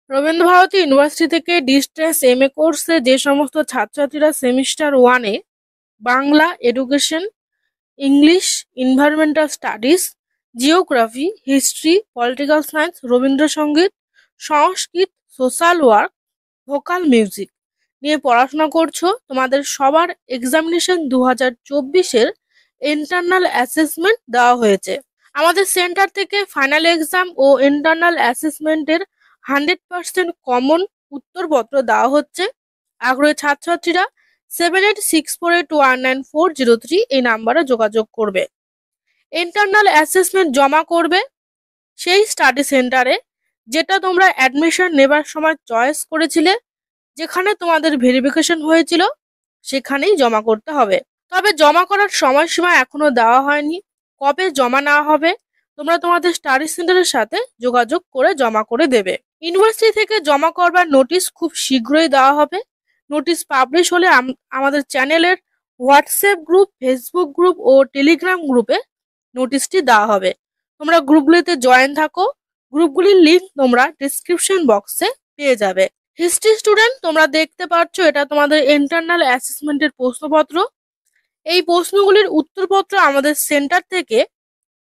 Rabindra Bharati university থেকে distance MA কোর্সে যে সমস্ত ছাত্রছাত্রীরা সেমিস্টার 1-এ Bangla, education, English, environmental studies, geography, history, political science, Rabindrasangeet, Sanskrit, social work, vocal music নিয়ে পড়াশোনা করছো, তোমাদের সবার এক্সামিনেশন 2024-এর ইন্টারনাল অ্যাসেসমেন্ট দেওয়া হয়েছে। আমাদের সেন্টার থেকে ফাইনাল এক্সাম ও ইন্টারনাল অ্যাসেসমেন্টের 100% কমন উত্তরপত্র দেওয়া হচ্ছে। আগ্রহী ছাত্রছাত্রীরা 7864819403 এই নাম্বারে যোগাযোগ করবে। ইন্টারনাল অ্যাসেসমেন্ট জমা করবে সেই স্টাডি সেন্টারে যেটা তোমরা অ্যাডমিশন নেবার সময় চয়েস করেছিলে, যেখানে তোমাদের ভেরিফিকেশন হয়েছিল, সেখানেই জমা করতে হবে। তবে জমা করার সময়সীমা এখনো দেওয়া হয়নি। কবে জমা নেওয়া হবে তোমরা তোমাদের স্টাডি সেন্টারের সাথে যোগাযোগ করে জমা করে দেবে। ইউনিভার্সিটি থেকে জমা করবার নোটিশ খুব শীঘ্রই দেওয়া হবে। নোটিশ পাবলিশ হলে আমাদের চ্যানেলের হোয়াটসঅ্যাপ গ্রুপ, ফেসবুক গ্রুপ ও টেলিগ্রাম গ্রুপে নোটিশটি দেওয়া হবে। তোমরা গ্রুপগুলিতে জয়েন থাকো। গ্রুপগুলির লিংক তোমরা ডিসক্রিপশন বক্সে পেয়ে যাবে। হিস্ট্রি স্টুডেন্ট, তোমরা দেখতে পাচ্ছ এটা তোমাদের ইন্টারনাল অ্যাসেসমেন্টের প্রশ্নপত্র। এই প্রশ্নগুলির উত্তরপত্র আমাদের সেন্টার থেকে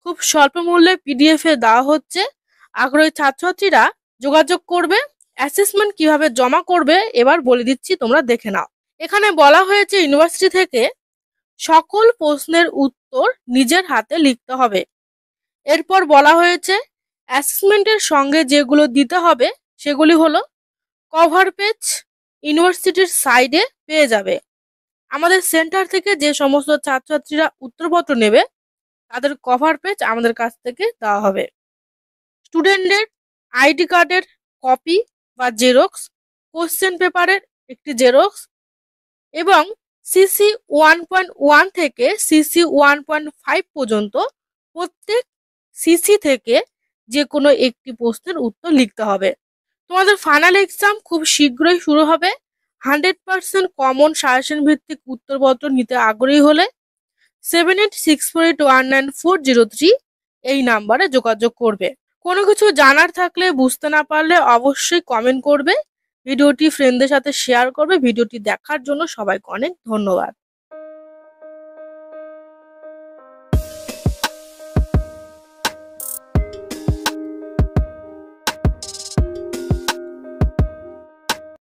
খুব স্বল্প মূল্যে পিডিএফ-এ দেওয়া হচ্ছে। আগ্রহী ছাত্রছাত্রীরা যোগাযোগ করবে। অ্যাসেসমেন্ট কিভাবে জমা করবে এবার বলে দিচ্ছি, তোমরা দেখে নাও। এখানে বলা হয়েছে ইউনিভার্সিটি থেকে সকল প্রশ্নের উত্তর নিজের হাতে লিখতে হবে। এরপর বলা হয়েছে অ্যাসেসমেন্টের সঙ্গে যেগুলো দিতে হবে সেগুলি হলো কভার পেজ ইউনিভার্সিটির সাইডে পেয়ে যাবে। আমাদের সেন্টার থেকে যে সমস্ত ছাত্রছাত্রীরা উত্তরপত্র নেবে তাদের কভার পেজ আমাদের কাছ থেকে দেওয়া হবে। স্টুডেন্টদের আইডি কার্ডের কপি বা জেরক্স, কোশ্চেন পেপারের একটি জেরক্স এবং সিসি 1.1 থেকে সিসি 1.5 পর্যন্ত প্রত্যেক সিসি থেকে যে কোনো একটি প্রশ্নের উত্তর লিখতে হবে। তোমাদের ফাইনাল এক্সাম খুব শীঘ্রই শুরু হবে। 100% কমন সাজেশন ভিত্তিক উত্তরপত্র নিতে আগ্রহী হলে 7864819403 এই নাম্বারে যোগাযোগ করবে। কোনো কিছু জানার থাকলে, বুঝতে না পারলে অবশ্যই কমেন্ট করবে। ভিডিওটি ফ্রেন্ডদের সাথে শেয়ার করবে। ভিডিওটি দেখার জন্য সবাইকে অনেক ধন্যবাদ।